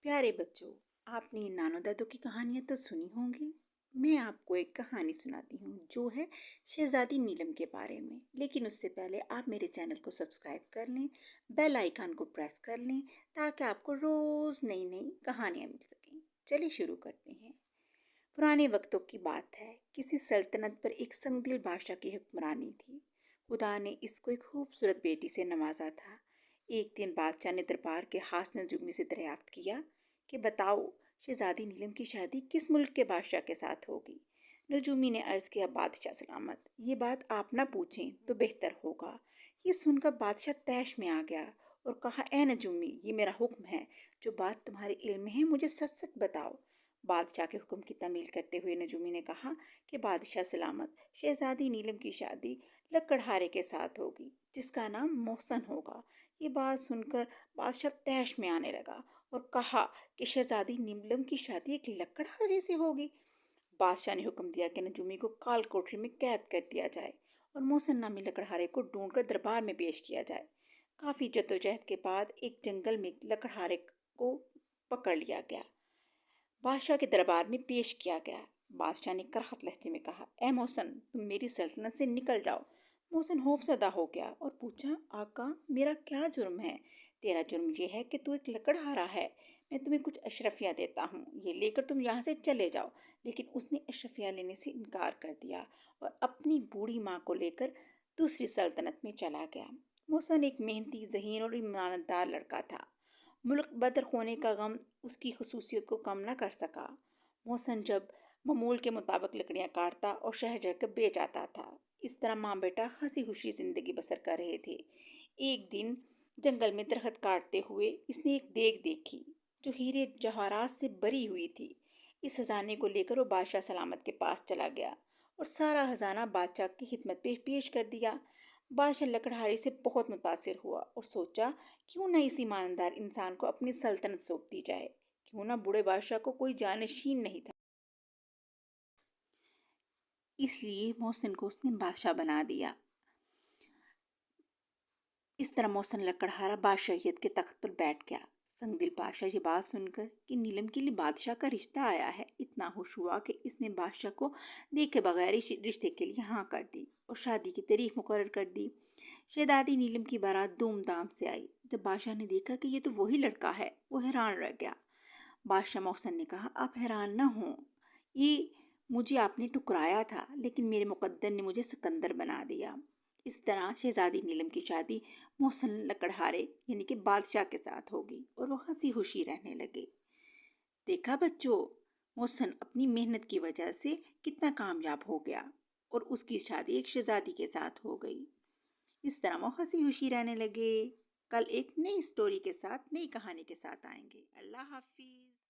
प्यारे बच्चों, आपने नानो दादो की कहानियां तो सुनी होंगी। मैं आपको एक कहानी सुनाती हूँ जो है शहजादी नीलम के बारे में। लेकिन उससे पहले आप मेरे चैनल को सब्सक्राइब कर लें, बेल आइकन को प्रेस कर लें ताकि आपको रोज नई नई कहानियां मिल सकें। चलिए शुरू करते हैं। पुराने वक्तों की बात है। किसी सल्तनत पर एक संगदिल बादशाह की हुक्मरानी थी। खुदा ने इसको एक खूबसूरत बेटी से नवाजा था। एक दिन बादशाह ने दरबार के हासन नजूमी से दरियाफ्त किया कि बताओ, शहजादी नीलम की शादी किस मुल्क के बादशाह के साथ होगी। नजूमी ने अर्ज किया, बादशाह सलामत, ये बात आप ना पूछें तो बेहतर होगा। ये सुनकर बादशाह तैश में आ गया और कहा, ए नजूमी, ये मेरा हुक्म है। जो बात तुम्हारे इल्म में है मुझे सच सच बताओ। बादशाह के हुक्म की तामील करते हुए नजूमी ने कहा कि बादशाह सलामत, शहजादी नीलम की शादी लकड़हारे के साथ होगी जिसका नाम मोहसन होगा। ये बात सुनकर बादशाह तैश में आने लगा और कहा कि शहजादी नीलम की शादी एक लकड़हारे से होगी। बादशाह ने हुक्म दिया कि नजूमी को काल कोठरी में कैद कर दिया जाए और मोहसन नामी लकड़हारे को ढूंढकर दरबार में पेश किया जाए। काफी जद्दोजहद के बाद एक जंगल में लकड़हारे को पकड़ लिया गया, बादशाह के दरबार में पेश किया गया। बादशाह ने करहत लहजे में कहा, ए मोहसन, तुम मेरी सल्तनत से निकल जाओ। मोहसन खौफजदा हो गया और पूछा, आका, मेरा क्या जुर्म है। तेरा जुर्म यह है कि तू एक लकड़हारा है। मैं तुम्हें कुछ अशरफियाँ देता हूँ, ये लेकर तुम यहाँ से चले जाओ। लेकिन उसने अशरफियाँ लेने से इनकार कर दिया और अपनी बूढ़ी माँ को लेकर दूसरी सल्तनत में चला गया। मोहसन एक मेहनती, ज़हीन और ईमानदार लड़का था। मुल्क बदर होने का गम उसकी खसूसियत को कम न कर सका। मोहसन जब मामूल के मुताबिक लकड़ियाँ काटता और शहर जाकर बेच आता था। इस तरह माँ बेटा हंसी खुशी जिंदगी बसर कर रहे थे। एक दिन जंगल में दरख्त काटते हुए इसने एक देग देखी जो हीरे जवाहरात से भरी हुई थी। इस खजाने को लेकर वो बादशाह सलामत के पास चला गया और सारा खजाना बादशाह की खिदमत पे पेश कर दिया। बादशाह लकड़हारे से बहुत मुतासिर हुआ और सोचा, क्यों ना इस ईमानदार इंसान को अपनी सल्तनत सौंप दी जाए। क्यों ना बूढ़े बादशाह को कोई जानशीन नहीं था, इसलिए मोहसिन को उसने बादशाह बना दिया। इस तरह मोहसिन लकड़हारा बादशाहियत के तख्त पर बैठ गया। संगदिल बादशाह ये बात सुनकर कि नीलम के लिए बादशाह का रिश्ता आया है, इतना खुश हुआ कि इसने बादशाह को देखे बगैर ही रिश्ते के लिए हाँ कर दी और शादी की तारीख मुकर्रर कर दी। शहजादी नीलम की बारात धूमधाम से आई। जब बादशाह ने देखा कि ये तो वही लड़का है, वो हैरान रह गया। बादशाह मोहसिन ने कहा, आप हैरान न हो, ये मुझे आपने ठुकराया था, लेकिन मेरे मुकद्दर ने मुझे सिकंदर बना दिया। इस तरह शहजादी नीलम की शादी मोहसिन लकड़हारे यानी कि बादशाह के साथ होगी और वो हंसी खुशी रहने लगे। देखा बच्चों, मोहसिन अपनी मेहनत की वजह से कितना कामयाब हो गया और उसकी शादी एक शहजादी के साथ हो गई। इस तरह वो हंसी खुशी रहने लगे। कल एक नई स्टोरी के साथ, नई कहानी के साथ आएंगे। अल्लाह हाफिज।